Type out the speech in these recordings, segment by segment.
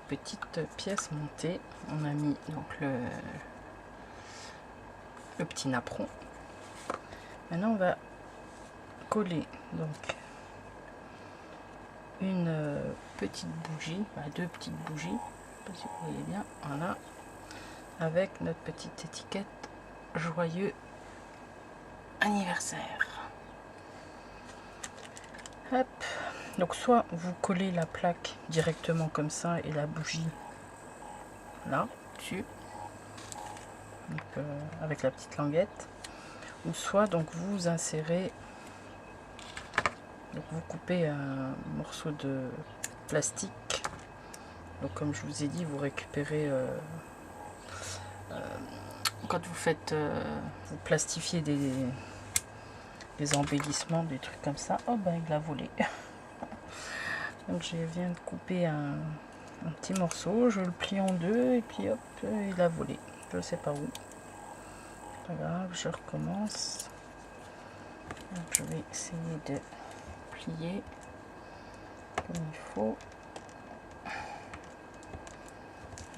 petite pièce montée. On a mis donc le petit napperon. Maintenant on va coller donc une petite bougie, deux petites bougies, je sais pas si vous voyez bien, voilà, avec notre petite étiquette joyeux anniversaire. Hop. Donc soit vous collez la plaque directement comme ça et la bougie là dessus, donc, avec la petite languette, ou soit donc vous insérez, donc vous coupez un morceau de plastique, donc comme je vous ai dit, vous récupérez quand vous faites vous plastifiez des embellissements, des trucs comme ça. Oh ben il a volé. Donc je viens de couper un petit morceau, je le plie en deux et puis hop, il a volé. Je sais pas où. Pas grave, je recommence. Donc je vais essayer de plier comme il faut.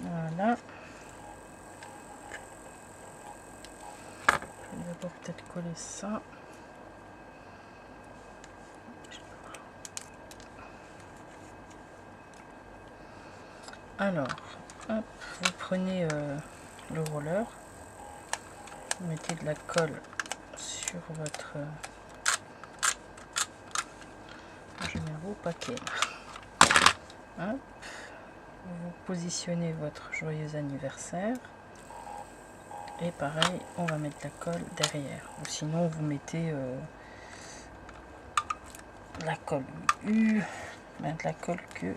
Voilà. Je vais d'abord peut-être coller ça. Alors, hop, vous prenez le roller, vous mettez de la colle sur votre je mets un beau paquet. Hop, vous positionnez votre joyeux anniversaire et pareil, on va mettre la colle derrière, ou sinon vous mettez la colle U, de la colle que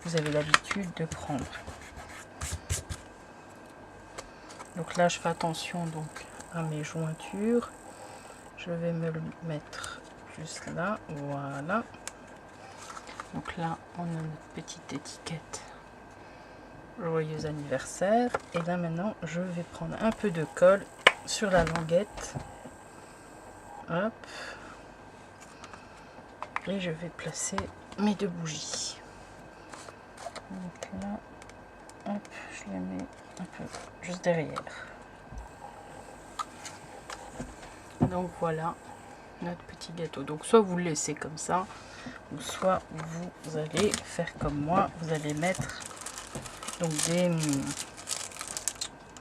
vous avez l'habitude de prendre. Donc là je fais attention donc à mes jointures, je vais me le mettre juste là, voilà. Donc là on a notre petite étiquette joyeux anniversaire, et là maintenant je vais prendre un peu de colle sur la languette, hop, et je vais placer mes deux bougies. Donc là, hop, je les mets un peu juste derrière. Donc voilà notre petit gâteau. Donc soit vous le laissez comme ça, ou soit vous allez faire comme moi, vous allez mettre donc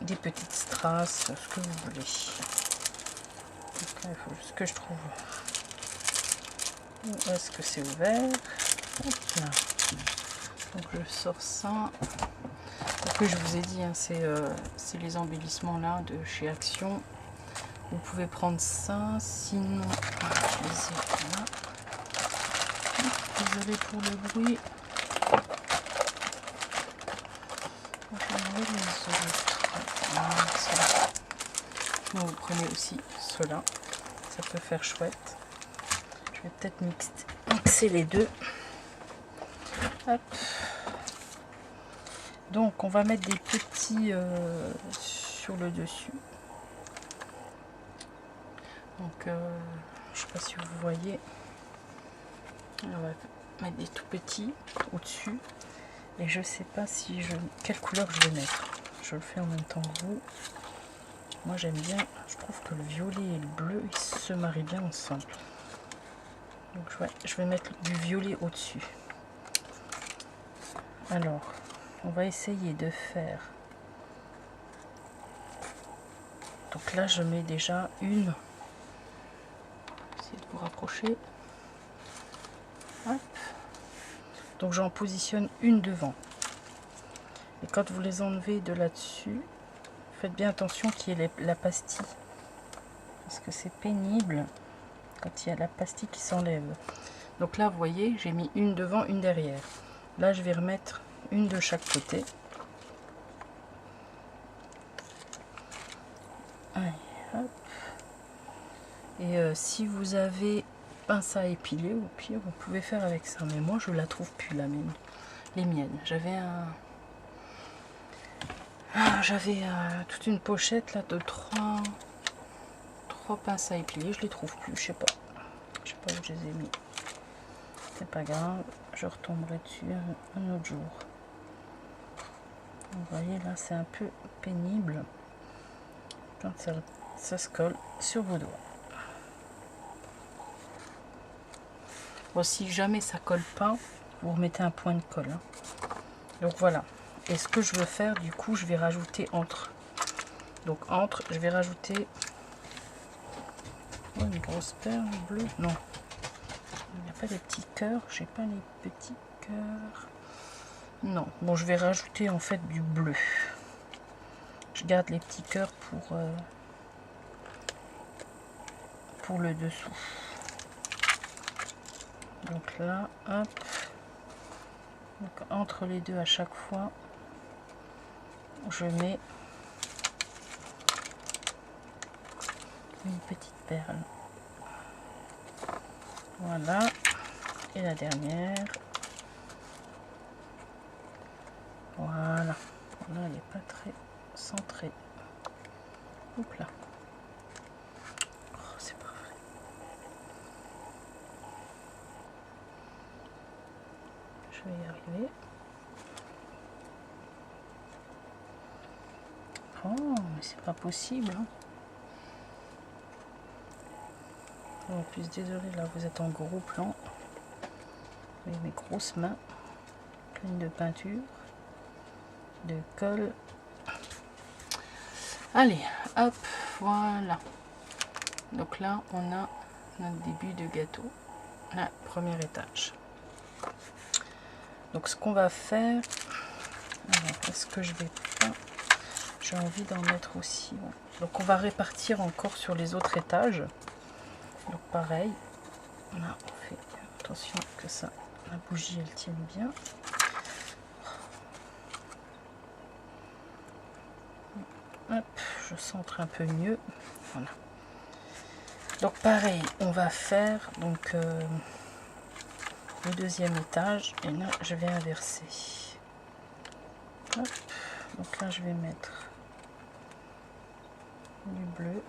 des petites strass, ce que vous voulez. Donc là, il faut juste que je trouve où est-ce que c'est ouvert. Hop là. Donc je sors ça. Ce que je vous ai dit, hein, c'est les embellissements là de chez Action. Vous pouvez prendre ça, sinon je les ai là. Désolé pour le bruit. Donc vous prenez aussi cela, ça peut faire chouette. Je vais peut-être mixer les deux. Hop. Donc on va mettre des petits sur le dessus. Donc je sais pas si vous voyez, on va mettre des tout petits au dessus, et je sais pas si quelle couleur je vais mettre. Je le fais en même temps que vous. Moi j'aime bien, je trouve que le violet et le bleu ils se marient bien ensemble. Donc je vais mettre du violet au dessus. Alors on va essayer de faire, donc là je mets déjà une, essayez de vous rapprocher. Hop. Donc j'en positionne une devant, et quand vous les enlevez de là-dessus, faites bien attention qu'il y ait la pastille, parce que c'est pénible quand il y a la pastille qui s'enlève. Donc là vous voyez, j'ai mis une devant, une derrière. Là je vais remettre une de chaque côté. Allez, hop. Et si vous avez pince à épiler, au pire vous pouvez faire avec ça, mais moi je la trouve plus la mienne, les miennes. J'avais toute une pochette là de trois pinces à épiler, je les trouve plus, je sais pas où je les ai mis. C'est pas grave, je retomberai dessus un autre jour. Vous voyez là, c'est un peu pénible quand ça se colle sur vos doigts. Bon, si jamais ça colle pas, vous remettez un point de colle. Hein. Donc voilà. Et ce que je veux faire, du coup, je vais rajouter entre. Donc entre, je vais rajouter une grosse perle bleue. Non, il n'y a pas des petits cœurs. J'ai pas les petits cœurs. Non. Bon, je vais rajouter en fait du bleu. Je garde les petits cœurs pour le dessous. Donc là, hop. Donc entre les deux à chaque fois, je mets une petite perle. Voilà. Et la dernière. Voilà. Là, elle n'est pas très centrée. Hop là. Oh, c'est pas vrai. Je vais y arriver. Oh, mais c'est pas possible. Hein. En plus, désolé, là, vous êtes en gros plan. Vous voyez mes grosses mains pleines de peinture, de colle. Allez, hop, voilà. Donc là, on a notre début de gâteau, là, premier étage. Donc ce qu'on va faire, est-ce que je vais pas, j'ai envie d'en mettre aussi. Ouais. Donc on va répartir encore sur les autres étages. Donc pareil, là on fait attention que ça, la bougie elle tienne bien. Hop, je centre un peu mieux. Voilà. Donc pareil, on va faire donc le deuxième étage et là je vais inverser. Hop. Donc là je vais mettre du bleu.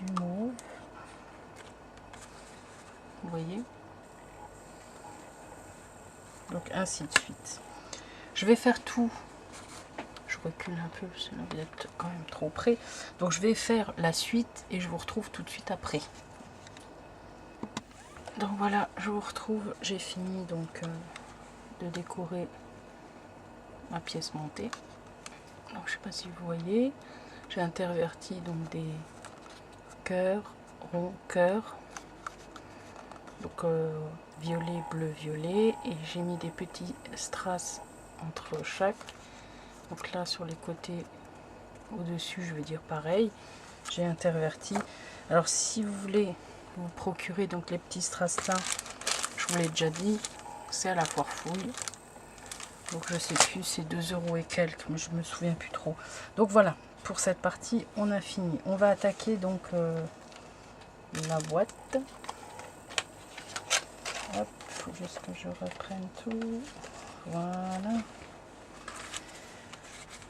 Du mauve. Vous voyez? Donc ainsi de suite. Je vais faire tout. Je recule un peu parce que là vous êtes quand même trop près. Donc je vais faire la suite et je vous retrouve tout de suite après. Donc voilà, je vous retrouve. J'ai fini donc de décorer ma pièce montée. Donc je sais pas si vous voyez. J'ai interverti donc des cœurs, ronds, cœurs. Donc violet, bleu, violet. Et j'ai mis des petits strass entre chaque. Donc là sur les côtés au-dessus, je veux dire pareil. J'ai interverti. Alors si vous voulez vous procurer donc les petits strass là, je vous l'ai déjà dit, c'est à la foire fouille. Donc je sais plus, c'est 2 € et quelques, mais je me souviens plus trop. Donc voilà, pour cette partie, on a fini. On va attaquer donc la boîte. Hop, il faut juste que je reprenne tout. Voilà.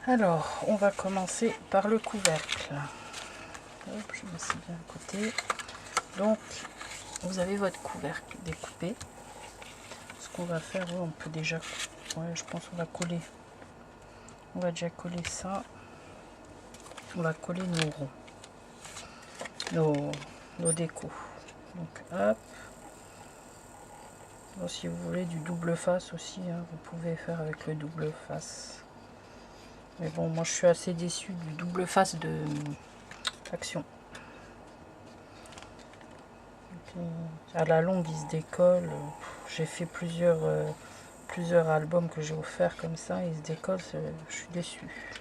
Alors, on va commencer par le couvercle. Hop, je mets ça bien à côté. Donc, vous avez votre couvercle découpé. Ce qu'on va faire, on peut déjà... Ouais, je pense qu'on va coller. On va déjà coller ça. On va coller nos ronds. Nos décos. Donc, hop. Bon, si vous voulez du double face aussi, hein, vous pouvez faire avec le double face. Mais bon, moi je suis assez déçue du double face de Action. À la longue, il se décolle. J'ai fait plusieurs albums que j'ai offerts comme ça. Il se décolle, je suis déçue.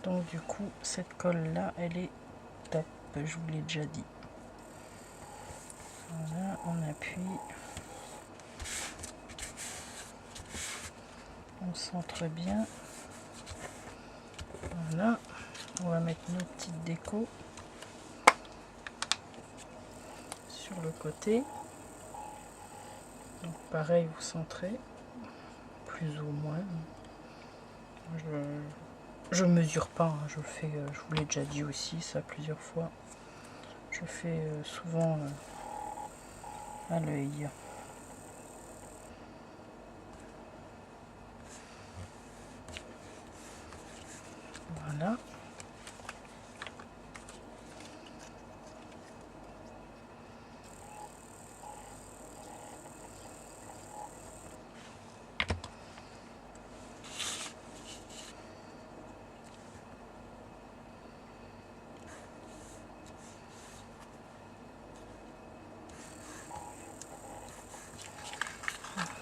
Donc du coup, cette colle-là, elle est top. Je vous l'ai déjà dit. Voilà, on appuie. On centre bien. Voilà, on va mettre nos petites décos sur le côté. Donc pareil, vous centrez. plus ou moins. Je mesure pas, hein, je le fais, je vous l'ai déjà dit aussi ça plusieurs fois. Je fais souvent à l'œil. Voilà.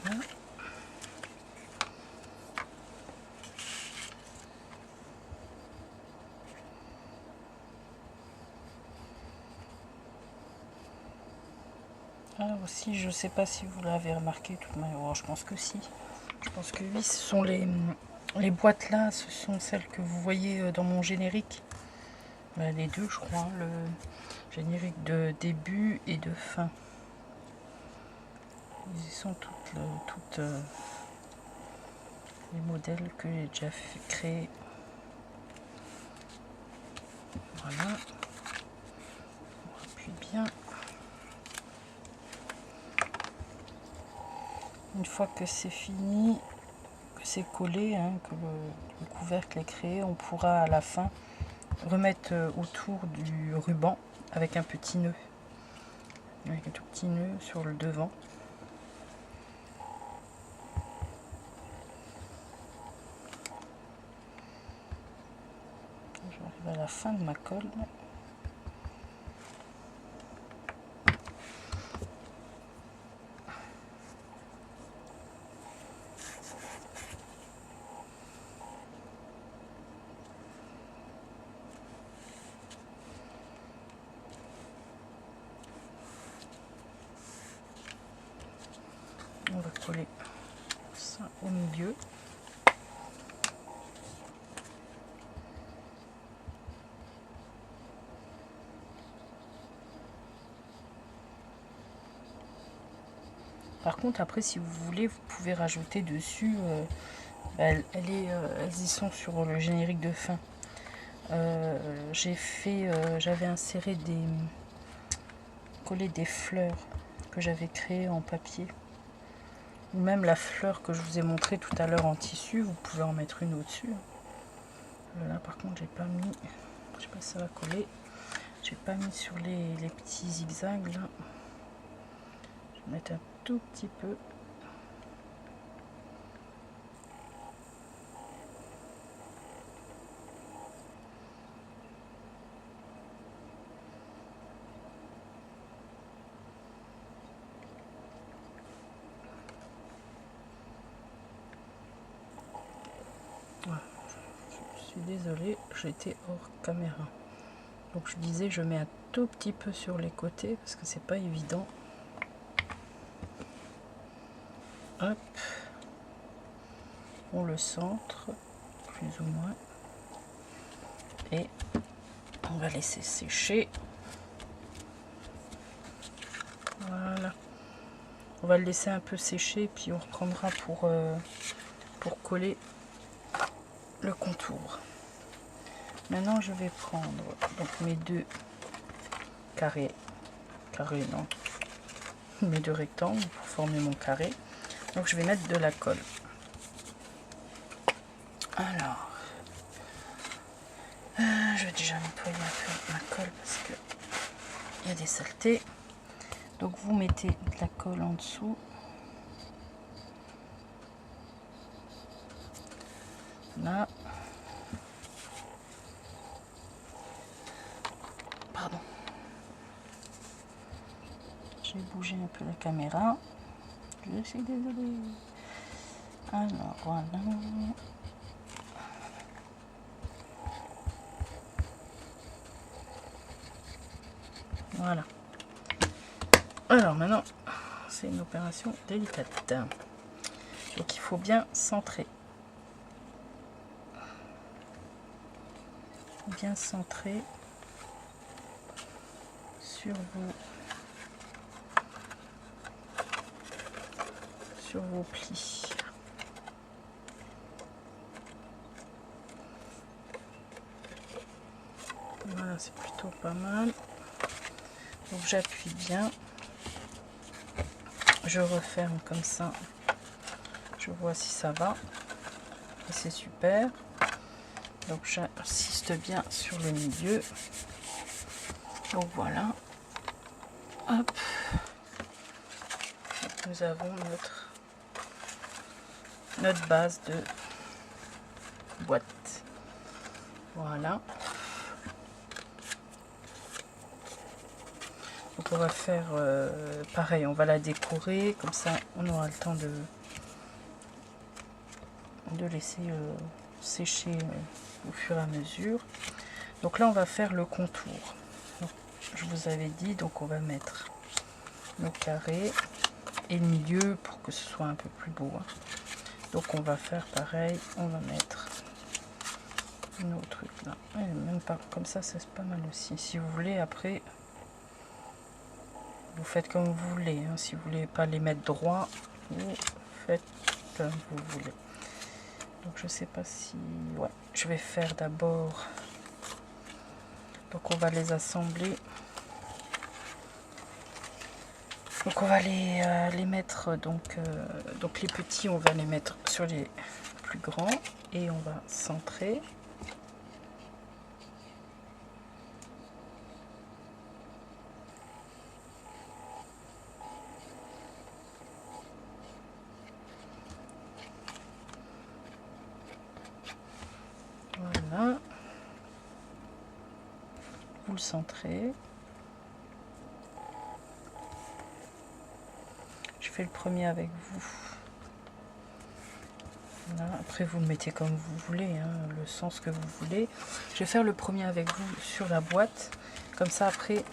Voilà. Ah, aussi, je sais pas si vous l'avez remarqué, toute manière. Oh, je pense que si. Je pense que oui, ce sont les boîtes là, ce sont celles que vous voyez dans mon générique. Les deux, je crois, le générique de début et de fin. Ils sont toutes les modèles que j'ai déjà créés. Voilà. On appuie bien. Une fois que c'est fini, que c'est collé, hein, que le couvercle est créé, on pourra à la fin remettre autour du ruban avec un petit nœud. Avec un tout petit nœud sur le devant. J'arrive à la fin de ma colle. On va coller ça au milieu. Par contre, après, si vous voulez, vous pouvez rajouter dessus. Elles y sont sur le générique de fin. J'avais inséré collé des fleurs que j'avais créées en papier. Ou même la fleur que je vous ai montré tout à l'heure en tissu, vous pouvez en mettre une au-dessus. Là, par contre, j'ai pas mis. Je sais pas si ça va coller. J'ai pas mis sur les petits zigzags là. Je vais mettre un tout petit peu. Voilà. Je suis désolée, j'étais hors caméra. Donc je disais, je mets un tout petit peu sur les côtés parce que c'est pas évident. Hop, on le centre plus ou moins et on va laisser sécher. Voilà, on va le laisser un peu sécher puis on reprendra pour coller le contour. Maintenant je vais prendre donc mes deux carrés non, mes deux rectangles pour former mon carré. Donc je vais mettre de la colle. Alors, je vais déjà nettoyer un peu ma colle parce que il y a des saletés. Donc vous mettez de la colle en dessous. Là. Pardon. J'ai bougé un peu la caméra. Je suis désolée. Alors voilà. Voilà. Alors maintenant, c'est une opération délicate. Donc il faut bien centrer. Bien centrer sur vos plis. Là c'est plutôt pas mal. Donc j'appuie bien. Je referme comme ça. Je vois si ça va. Et c'est super. Donc j'insiste bien sur le milieu. Donc voilà. Hop. Donc nous avons notre base de boîte. Voilà. Donc on va faire pareil, on va la décorer, comme ça on aura le temps de laisser sécher au fur et à mesure. Donc là on va faire le contour. Donc, je vous avais dit, donc on va mettre le carré et le milieu pour que ce soit un peu plus beau. Donc on va faire pareil, on va mettre nos trucs là. Et même pas comme ça, c'est pas mal aussi. Si vous voulez après, vous faites comme vous voulez. Si vous voulez pas les mettre droit, vous faites comme vous voulez. Donc je sais pas si... Ouais, je vais faire d'abord... Donc on va les assembler. Donc on va les mettre, donc les petits, on va les mettre sur les plus grands. Et on va centrer. Voilà. Vous le centrez. Je fais le premier avec vous. Voilà. Après vous le mettez comme vous voulez, le sens que vous voulez. Je vais faire le premier avec vous sur la boîte. Comme ça après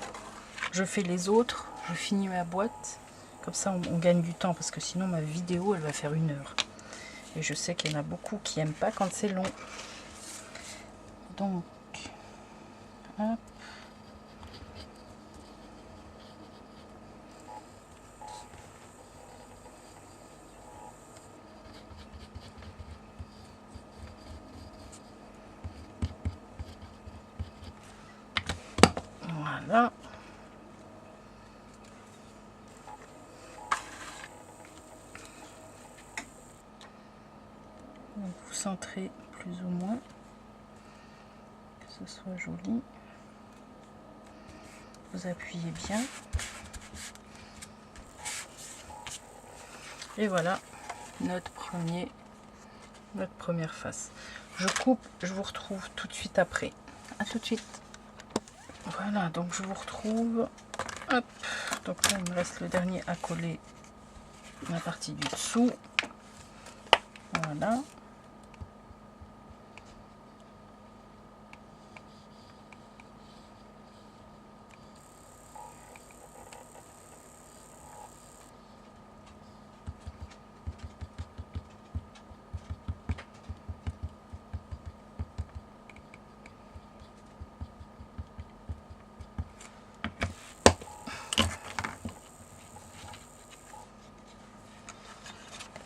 je fais les autres, je finis ma boîte. Comme ça on gagne du temps parce que sinon ma vidéo elle va faire 1 heure. Et je sais qu'il y en a beaucoup qui n'aiment pas quand c'est long. Donc, hop. Voilà. Donc vous centrez plus ou moins, que ce soit joli. Vous appuyez bien. Et voilà notre première face. Je coupe, je vous retrouve tout de suite après. À tout de suite. Voilà, donc je vous retrouve. Hop. Donc là, il me reste le dernier à coller la partie du dessous. Voilà.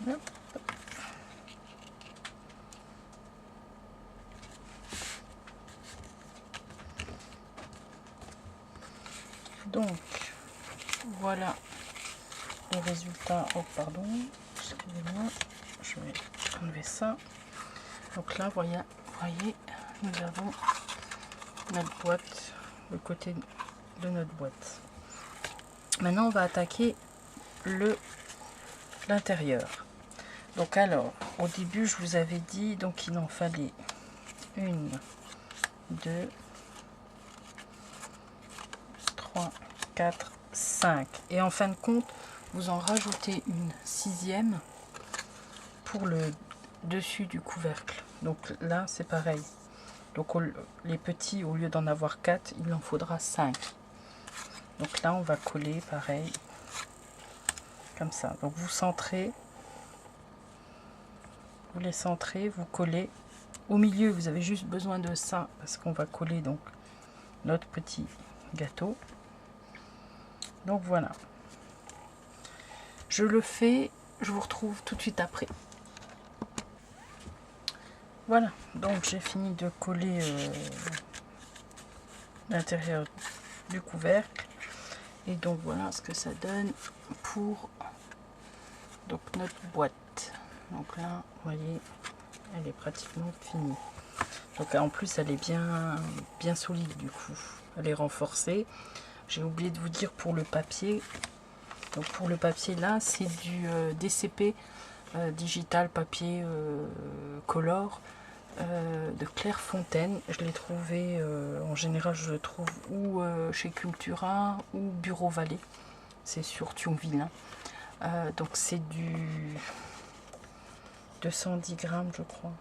Hop. Donc voilà le résultat. Oh pardon, excusez-moi, je vais enlever ça. Donc là voyez, nous avons notre boîte, le côté de notre boîte. Maintenant on va attaquer l'intérieur. Donc alors au début je vous avais dit donc qu'il en fallait 1, 2, 3, 4, 5 et en fin de compte vous en rajoutez une 6e pour le dessus du couvercle. Donc là c'est pareil, donc les petits au lieu d'en avoir 4 il en faudra 5. Donc là on va coller pareil comme ça. Donc vous centrez, vous les centrez, vous collez au milieu. Vous avez juste besoin de ça parce qu'on va coller donc notre petit gâteau. Donc voilà, je le fais, je vous retrouve tout de suite après. Voilà, donc j'ai fini de coller l'intérieur du couvercle. Et donc voilà ce que ça donne pour donc notre boîte. Donc là, vous voyez, elle est pratiquement finie. Donc en plus, elle est bien solide du coup. Elle est renforcée. J'ai oublié de vous dire pour le papier. Donc pour le papier là, c'est du DCP digital papier color de Clairefontaine. Je l'ai trouvé, en général je le trouve ou chez Cultura ou Bureau Vallée. C'est sur Thionville. Hein. Donc c'est du 210 grammes je crois.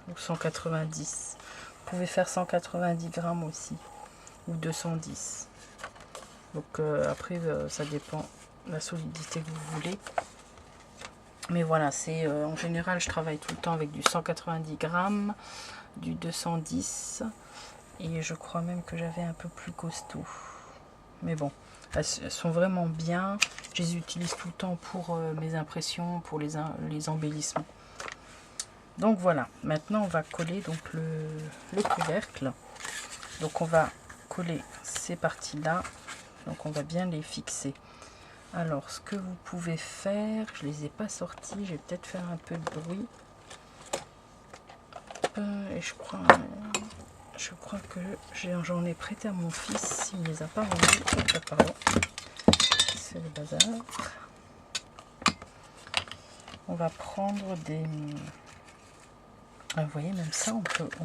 Ou 190. Vous pouvez faire 190 grammes aussi. Ou 210. Donc après ça dépend de la solidité que vous voulez. Mais voilà, c'est en général je travaille tout le temps avec du 190 grammes, du 210. Et je crois même que j'avais un peu plus costaud. Mais bon, elles sont vraiment bien. Je les utilise tout le temps pour mes impressions, pour les embellissements. Donc voilà, maintenant on va coller donc le couvercle. Donc on va coller ces parties-là. Donc on va bien les fixer. Alors ce que vous pouvez faire, je les ai pas sortis, je vais peut-être faire un peu de bruit. Et je crois que j'en ai prêté à mon fils, il ne les a pas rendus. Oh, pardon, c'est le bazar. On va prendre des... Vous voyez, même ça,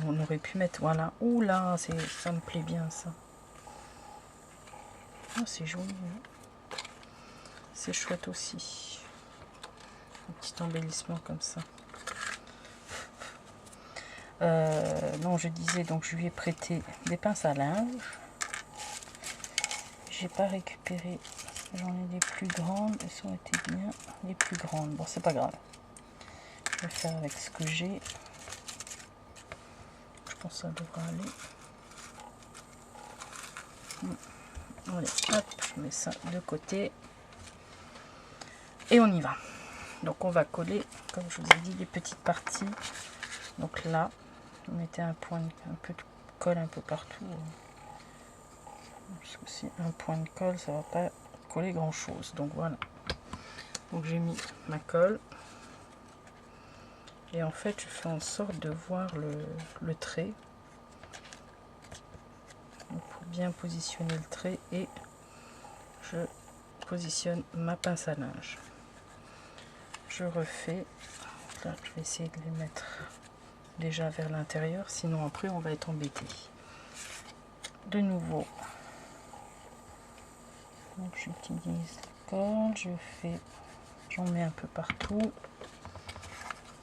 on aurait pu mettre... Voilà. Ouh là, ça me plaît bien, ça. Oh, c'est joli. Hein. C'est chouette aussi. Un petit embellissement comme ça. Non, je disais, donc je lui ai prêté des pinces à linge. J'ai pas récupéré. J'en ai des plus grandes. Elles ont été bien les plus grandes. Bon, c'est pas grave. Je vais faire avec ce que j'ai. Je pense que ça devra aller. Allez, hop, je mets ça de côté. Et on y va. Donc on va coller, comme je vous ai dit, les petites parties. Donc là, on mettait un peu de colle un peu partout. Parce que si un point de colle, ça va pas coller grand chose. Donc voilà. Donc j'ai mis ma colle. Et en fait, je fais en sorte de voir le trait. Donc pour bien positionner le trait, et je positionne ma pince à linge. Je refais. Là, je vais essayer de les mettre déjà vers l'intérieur, sinon après on va être embêté. De nouveau, donc j'utilise la colle, j'en mets un peu partout.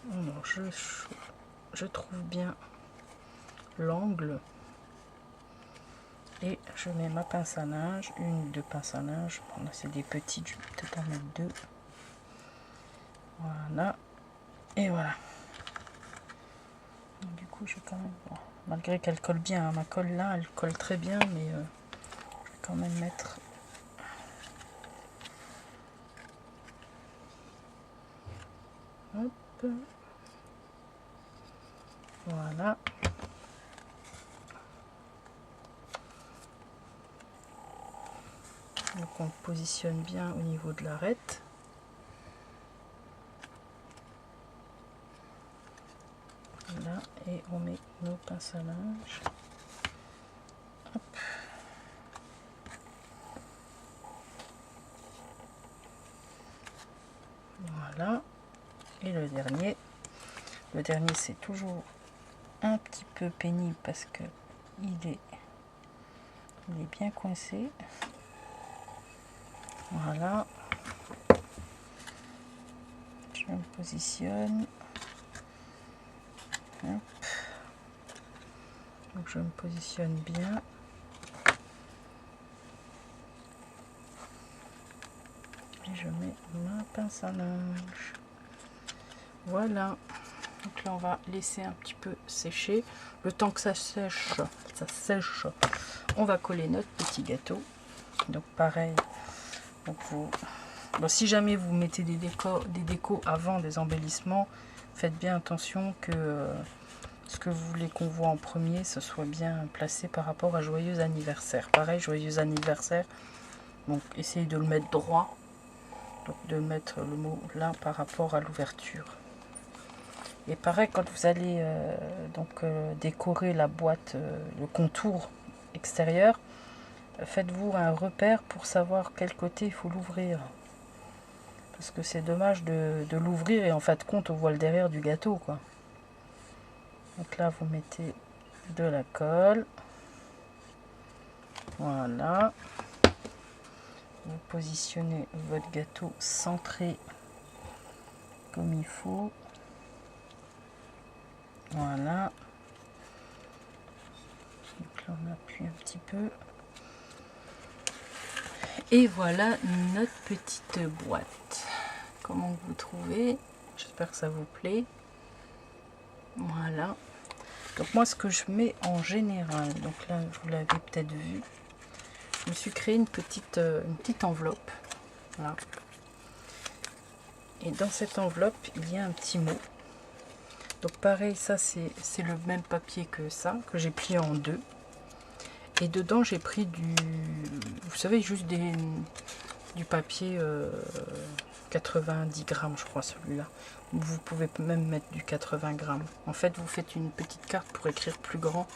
Alors, je trouve bien l'angle et je mets ma pince à linge, une ou deux pinces à linge. Bon, là c'est des petites, je vais peut-être en mettre deux. Voilà, et voilà. Donc, du coup, je vais quand même, bon, malgré qu'elle colle bien, hein, ma colle là, elle colle très bien, mais je vais quand même mettre. Hop. Voilà. Donc on positionne bien au niveau de l'arête. Là, et on met nos pinces à linge. Hop. Voilà. Et le dernier c'est toujours un petit peu pénible parce que il est bien coincé. Voilà. Je me positionne. Hop. Donc je me positionne bien. Et je mets ma pince à linge. Voilà. Donc là on va laisser un petit peu sécher. Le temps que ça sèche, on va coller notre petit gâteau. Donc pareil. Donc bon, si jamais vous mettez des décos avant des embellissements, faites bien attention que ce que vous voulez qu'on voit en premier, ce soit bien placé par rapport à joyeux anniversaire. Pareil, joyeux anniversaire, donc essayez de le mettre droit, donc de mettre le mot là par rapport à l'ouverture. Et pareil, quand vous allez décorer la boîte, le contour extérieur, faites-vous un repère pour savoir quel côté il faut l'ouvrir. Parce que c'est dommage de l'ouvrir et en fin de compte on voit le derrière du gâteau, quoi. Donc là vous mettez de la colle. Voilà. Vous positionnez votre gâteau centré comme il faut. Voilà. Donc là on appuie un petit peu. Et voilà notre petite boîte. Comment vous trouvez? J'espère que ça vous plaît. Voilà. Donc moi ce que je mets en général, donc là vous l'avez peut-être vu, je me suis créé une petite enveloppe. Voilà. Et dans cette enveloppe il y a un petit mot. Donc pareil, ça c'est le même papier que ça, que j'ai plié en deux. Et dedans j'ai pris vous savez, juste du papier 90 grammes, je crois, celui-là. Vous pouvez même mettre du 80 grammes. En fait, vous faites une petite carte pour écrire plus grand.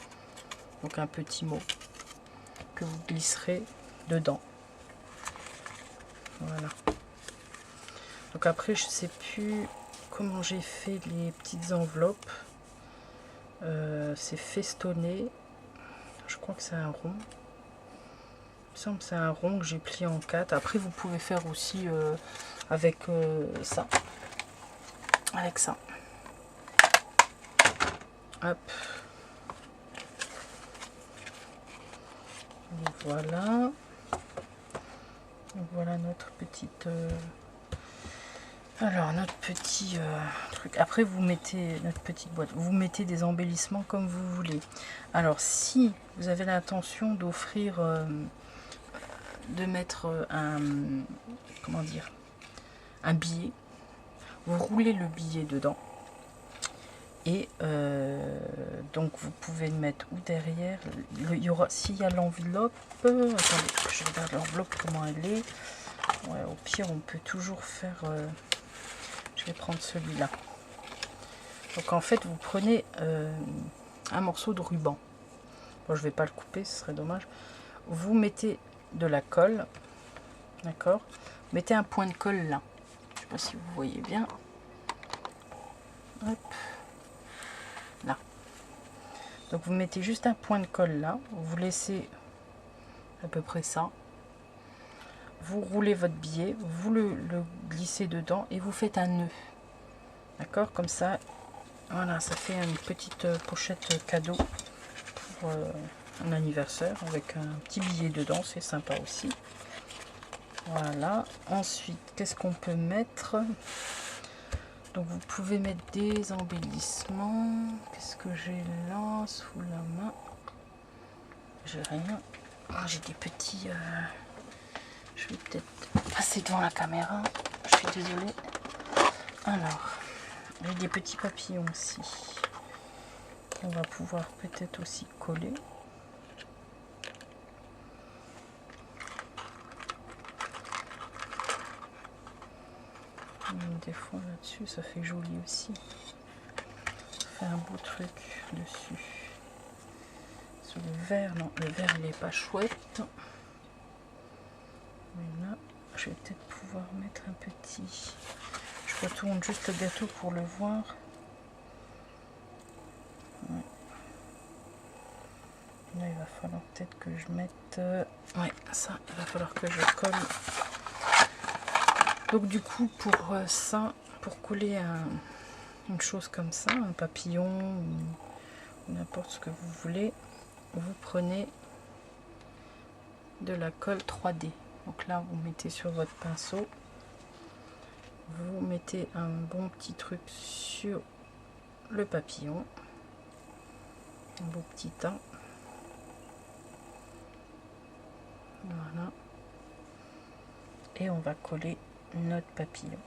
Donc un petit mot que vous glisserez dedans. Voilà. Donc après, je sais plus comment j'ai fait les petites enveloppes. C'est festonné. Je crois que c'est un rond. Il me semble que c'est un rond que j'ai plié en 4. Après, vous pouvez faire aussi avec ça. Avec ça. Hop. Et voilà. Donc voilà notre petite... Alors, notre petit truc. Après, vous mettez notre petite boîte. Vous mettez des embellissements comme vous voulez. Alors, si vous avez l'intention d'offrir... de mettre comment dire, un billet, vous roulez le billet dedans et donc vous pouvez le mettre ou derrière. Il y aura, s'il y a l'enveloppe, attendez, je regarde l'enveloppe comment elle est. Ouais, au pire on peut toujours faire je vais prendre celui-là. Donc en fait vous prenez un morceau de ruban. Bon, je vais pas le couper, ce serait dommage. Vous mettez de la colle, d'accord, mettez un point de colle là, je sais pas si vous voyez bien. Hop. Là, donc vous mettez juste un point de colle là, vous laissez à peu près ça, vous roulez votre billet, vous le glissez dedans et vous faites un nœud, d'accord, comme ça. Voilà, ça fait une petite pochette cadeau pour un anniversaire avec un petit billet dedans, c'est sympa aussi. Voilà, ensuite qu'est-ce qu'on peut mettre? Donc vous pouvez mettre des embellissements. Qu'est-ce que j'ai là sous la main? J'ai rien. Ah, j'ai des petits... Je vais peut-être passer devant la caméra. Je suis désolée. Alors, j'ai des petits papillons aussi. On va pouvoir peut-être aussi coller. Des fois là-dessus, ça fait joli aussi. Ça fait un beau truc dessus. Sur le vert, non, le vert il n'est pas chouette. Mais là, je vais peut-être pouvoir mettre un petit... Je retourne juste le gâteau pour le voir. Ouais. Là, il va falloir peut-être que je mette... Ouais, ça, il va falloir que je colle. Donc du coup, pour ça, pour coller une chose comme ça, un papillon ou n'importe ce que vous voulez, vous prenez de la colle 3D. Donc là, vous mettez sur votre pinceau, vous mettez un bon petit truc sur le papillon, un beau petit tas. Voilà. Et on va coller notre papillon.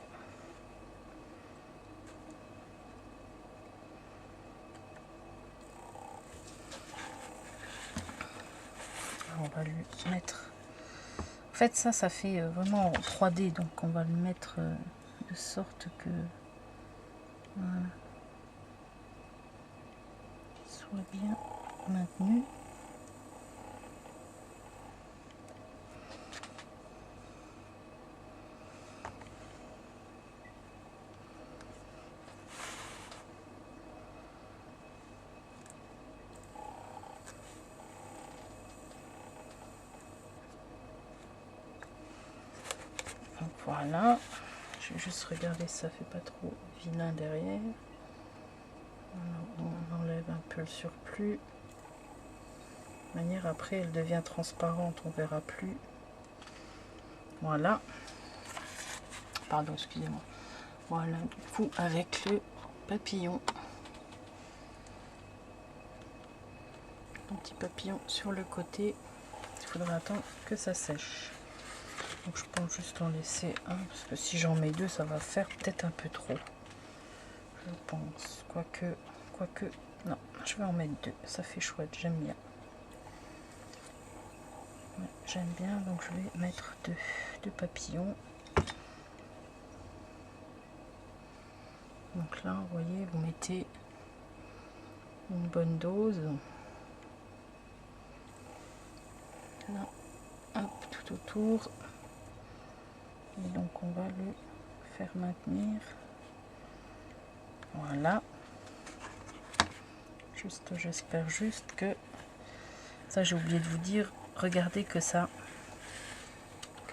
va lui mettre... En fait, ça fait vraiment 3D, donc on va le mettre de sorte que... Voilà. Qu'il soit bien maintenu. Donc voilà, je vais juste regarder si ça fait pas trop vilain derrière. Alors, on enlève un peu le surplus. De manière, après elle devient transparente, on verra plus. Voilà. Pardon, excusez-moi. Voilà, du coup avec le papillon. Un petit papillon sur le côté. Il faudra attendre que ça sèche. Donc je pense juste en laisser un, parce que si j'en mets deux, ça va faire peut-être un peu trop. Je pense. Quoique, non, je vais en mettre deux. Ça fait chouette, j'aime bien. Ouais, j'aime bien, donc je vais mettre deux papillons. Donc là, vous voyez, vous mettez une bonne dose. Là, hop, tout autour. Et donc on va le faire maintenir. Voilà. Juste, j'espère juste que ça, j'ai oublié de vous dire, regardez que ça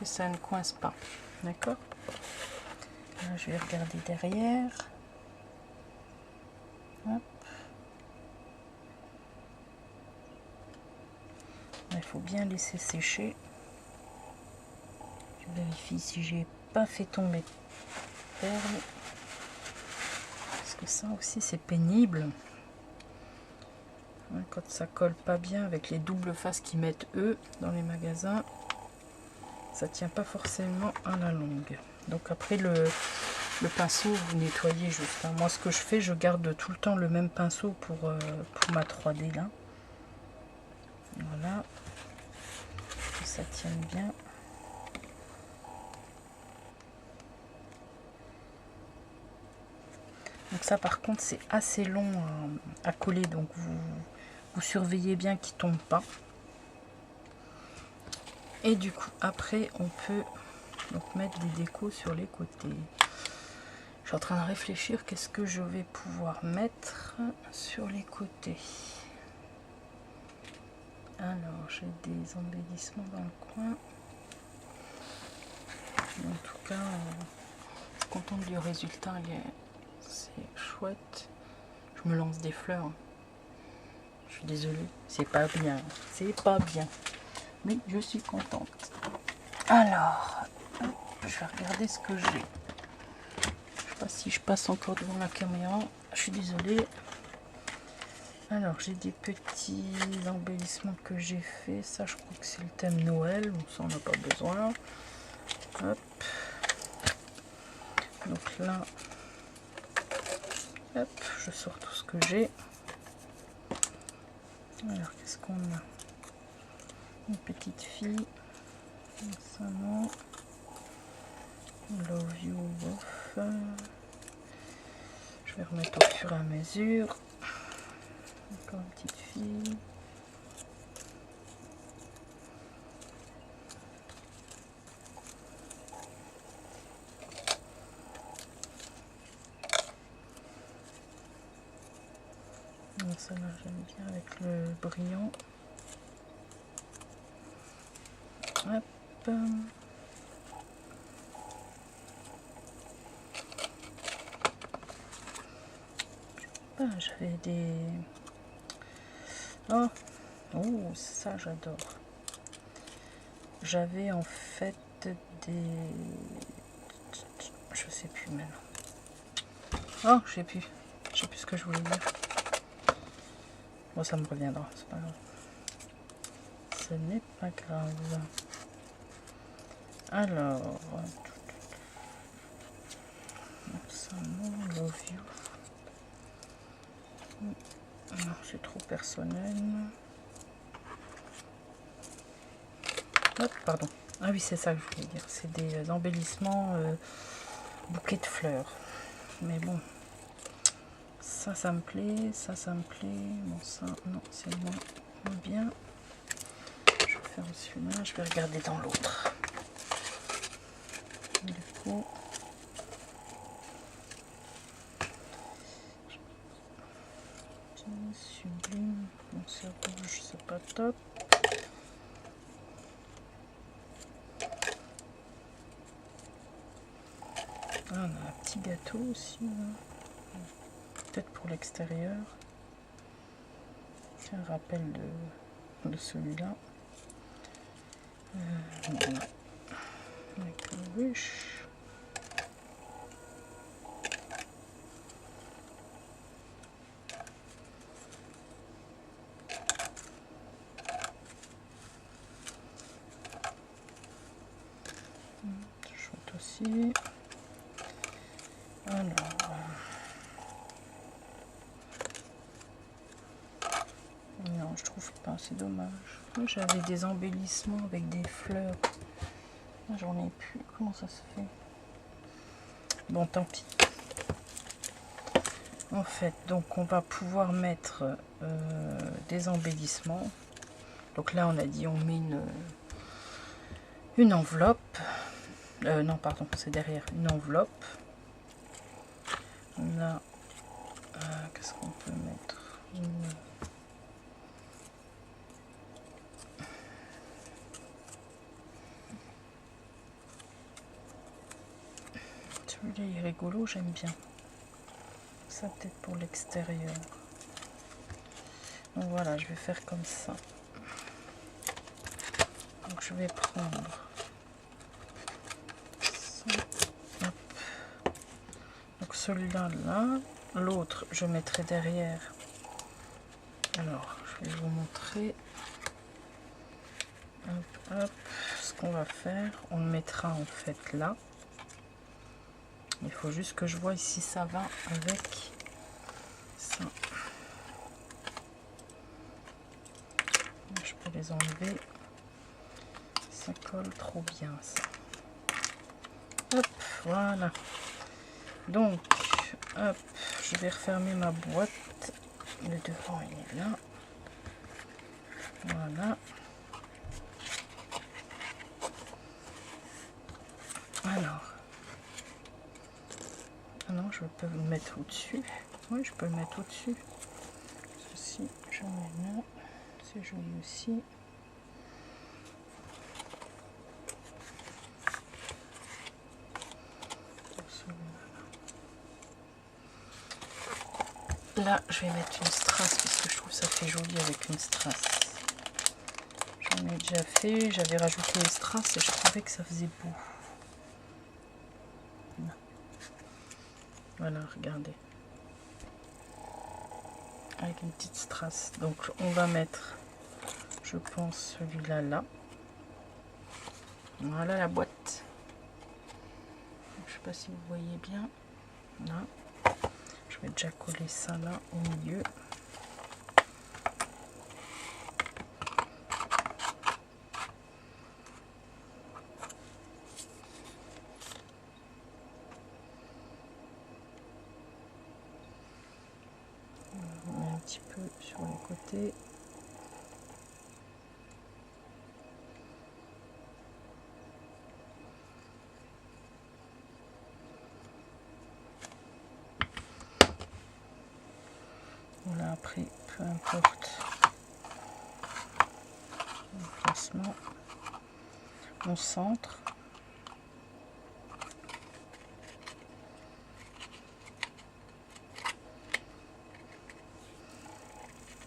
ne coince pas. D'accord? Là, je vais regarder derrière. Hop. Il faut bien laisser sécher. Je vérifie si j'ai pas fait tomber de perles. Parce que ça aussi c'est pénible. Quand ça colle pas bien avec les doubles faces qu'ils mettent eux dans les magasins, ça tient pas forcément à la longue. Donc après le pinceau, vous nettoyez juste. Moi ce que je fais, je garde tout le temps le même pinceau pour ma 3D là. Voilà. Que ça tienne bien. Donc ça par contre c'est assez long à coller, donc vous surveillez bien qu'il ne tombe pas. Et du coup après on peut donc mettre des décos sur les côtés. Je suis en train de réfléchir qu'est-ce que je vais pouvoir mettre sur les côtés. Alors j'ai des embellissements dans le coin. En tout cas, je suis contente du résultat, c'est chouette. Je me lance des fleurs. Je suis désolée, c'est pas bien, mais je suis contente. Alors, je vais regarder ce que j'ai. Je sais pas si je passe encore devant la caméra, je suis désolée. Alors, j'ai des petits embellissements que j'ai fait. Ça, je crois que c'est le thème Noël, donc ça, on n'a pas besoin. Hop. Donc là, hop, je sors tout ce que j'ai. Alors, qu'est-ce qu'on a? Une petite fille. Ça, non. Love you, bof. Je vais remettre au fur et à mesure. Encore une petite fille. Celle-là, j'aime bien avec le brillant. Hop. Ah, j'avais des... Oh, ça j'adore. J'avais en fait des... Je sais plus maintenant. Oh, je sais plus ce que je voulais dire. Bon, ça me reviendra, c'est pas grave. Ce n'est pas grave. Alors... Ça, non, love you. Non, c'est trop personnel. Hop, pardon. Ah oui, c'est ça que je voulais dire. C'est des embellissements bouquets de fleurs. Mais bon, ça me plaît. Ça me plaît. Bon, ça, non, c'est moins bien. Je vais faire celui-là. Je vais regarder dans l'autre. Du coup, sublime. Bon, c'est rouge, c'est pas top. Ah, on a un petit gâteau aussi. Peut-être pour l'extérieur. C'est un rappel de celui-là. Voilà. Avec le ruche. Chouette aussi. Alors. Non, je trouve pas, c'est dommage. J'avais des embellissements avec des fleurs. J'en ai plus. Comment ça se fait? Bon, tant pis. En fait, donc on va pouvoir mettre des embellissements. Donc là, on a dit on met une enveloppe. Non, pardon, c'est derrière. Une enveloppe. On a... qu'est-ce qu'on peut mettre? Celui-là, il est rigolo, j'aime bien. Ça, peut-être pour l'extérieur. Donc voilà, je vais faire comme ça. Donc je vais prendre ça. Hop. Donc celui-là, là. L'autre, je mettrai derrière. Alors, je vais vous montrer. Hop, hop. Ce qu'on va faire, on le mettra en fait là. Il faut juste que je vois si ça va avec ça. Je peux les enlever. Ça colle trop bien, ça. Hop, voilà. Donc, hop, je vais refermer ma boîte. Le devant, il est là. Voilà. Alors. Ah non, je peux le mettre au-dessus. Oui, je peux le mettre au-dessus. Ceci, je mets là. C'est joli aussi. Là, je vais mettre une strass parce que je trouve ça fait joli avec une strass. J'en ai déjà fait, j'avais rajouté une strass et je trouvais que ça faisait beau. Voilà, regardez. Avec une petite strass. Donc, on va mettre, je pense, celui-là là. Voilà la boîte. Je sais pas si vous voyez bien. Là. Je vais déjà coller ça là au milieu. On met un petit peu sur les côtés. Voilà, après, peu importe le placement, on centre.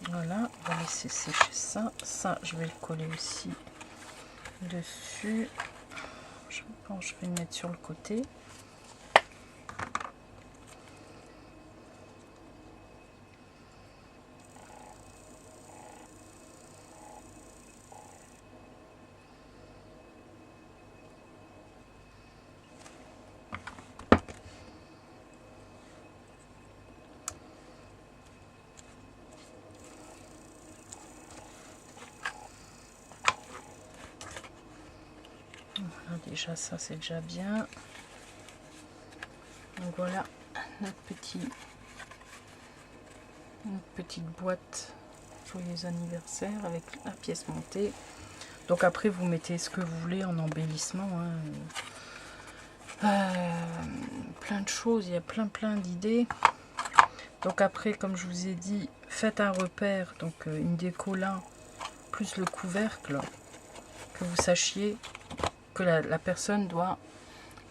Voilà, on va laisser sécher ça. Ça, je vais le coller aussi dessus. Je pense que je vais le mettre sur le côté. déjà ça c'est déjà bien. Donc voilà notre petite boîte pour les anniversaires avec la pièce montée. Donc après vous mettez ce que vous voulez en embellissement, hein. Plein de choses, il y a plein d'idées. Donc après, comme je vous ai dit, faites un repère, donc une déco là, plus le couvercle, que vous sachiez que la personne doit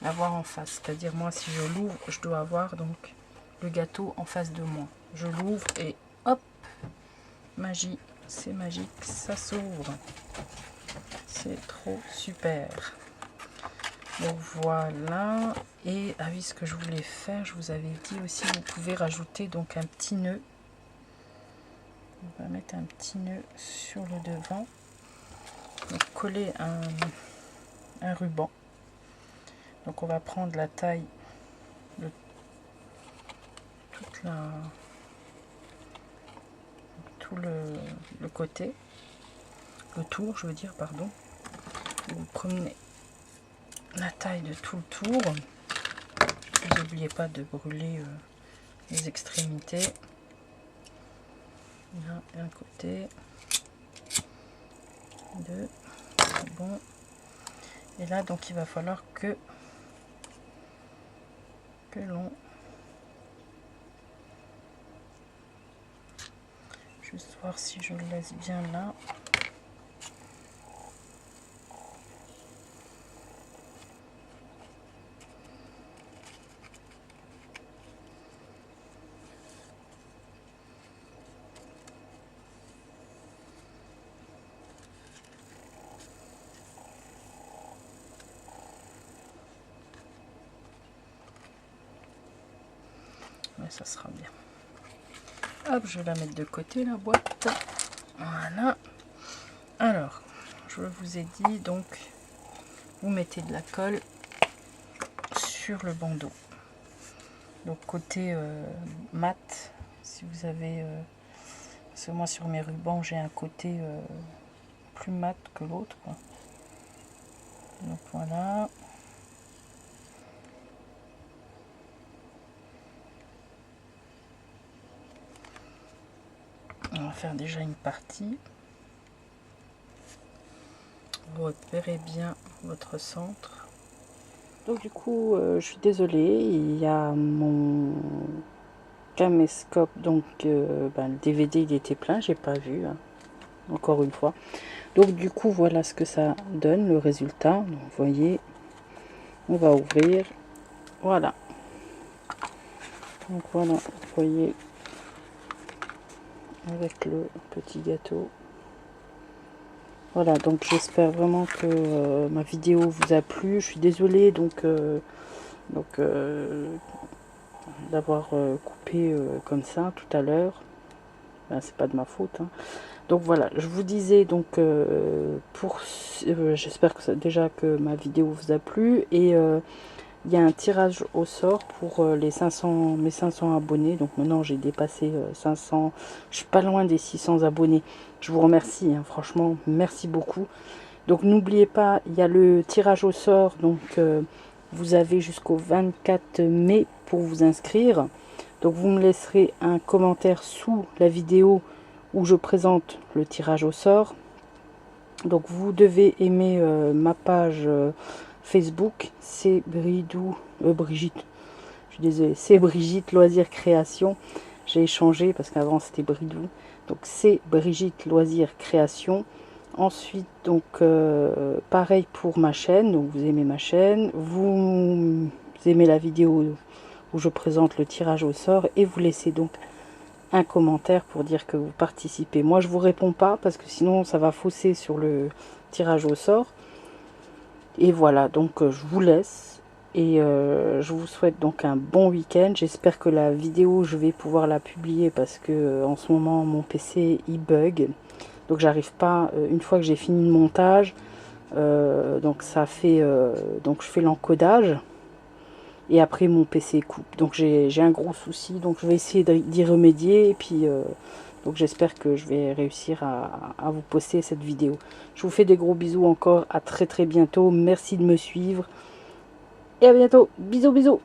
l'avoir en face. C'est-à-dire moi, si je l'ouvre, je dois avoir donc le gâteau en face de moi. Je l'ouvre et hop, magie, c'est magique, ça s'ouvre. C'est trop super. Donc voilà. Et ah oui, ce que je voulais faire, je vous avais dit aussi, vous pouvez rajouter donc un petit nœud. On va mettre un petit nœud sur le devant. Donc coller un ruban. Donc on va prendre la taille de tout le côté, le tour, je veux dire, pardon. Vous prenez la taille de tout le tour. N'oubliez pas de brûler les extrémités. Là, un côté, deux, bon. Et là, donc, il va falloir que l'on juste voir si je le laisse bien là. Ouais, ça sera bien. Hop, je vais la mettre de côté, la boîte. Voilà. Alors, je vous ai dit, donc, vous mettez de la colle sur le bandeau. Donc, côté mat, si vous avez... parce que moi, sur mes rubans, j'ai un côté plus mat que l'autre. Donc, voilà. On va faire déjà une partie. Vous repérez bien votre centre. Donc du coup, je suis désolée, il y a mon caméscope, donc le DVD il était plein, j'ai pas vu, hein, encore une fois. Donc du coup, voilà ce que ça donne, le résultat. Donc, vous voyez, on va ouvrir, voilà. Donc voilà, vous voyez, avec le petit gâteau. Voilà, donc j'espère vraiment que ma vidéo vous a plu. Je suis désolée d'avoir coupé comme ça tout à l'heure. Ben, c'est pas de ma faute, hein. Donc voilà, je vous disais donc j'espère que déjà que ma vidéo vous a plu, et il y a un tirage au sort pour mes 500 abonnés. Donc maintenant j'ai dépassé 500, je suis pas loin des 600 abonnés. Je vous remercie, hein, franchement, merci beaucoup. Donc n'oubliez pas, il y a le tirage au sort, donc vous avez jusqu'au 24 mai pour vous inscrire. Donc vous me laisserez un commentaire sous la vidéo où je présente le tirage au sort. Donc vous devez aimer ma page Facebook, c'est Brigitte, je suis désolée, c'est Brigitte Loisirs Création. J'ai échangé parce qu'avant c'était Bridou. Donc c'est Brigitte Loisirs Création. Ensuite, donc pareil pour ma chaîne. Donc vous aimez ma chaîne, vous aimez la vidéo où je présente le tirage au sort, et vous laissez donc un commentaire pour dire que vous participez. Moi je vous réponds pas parce que sinon ça va fausser sur le tirage au sort. Et voilà, donc je vous laisse, et je vous souhaite donc un bon week-end. J'espère que la vidéo je vais pouvoir la publier parce que en ce moment mon PC il bug, donc j'arrive pas, une fois que j'ai fini le montage, donc ça fait donc je fais l'encodage, et après mon PC coupe. Donc j'ai un gros souci, donc je vais essayer d'y remédier, et puis donc j'espère que je vais réussir à vous poster cette vidéo. Je vous fais des gros bisous encore, à très bientôt, merci de me suivre, et à bientôt, bisous bisous.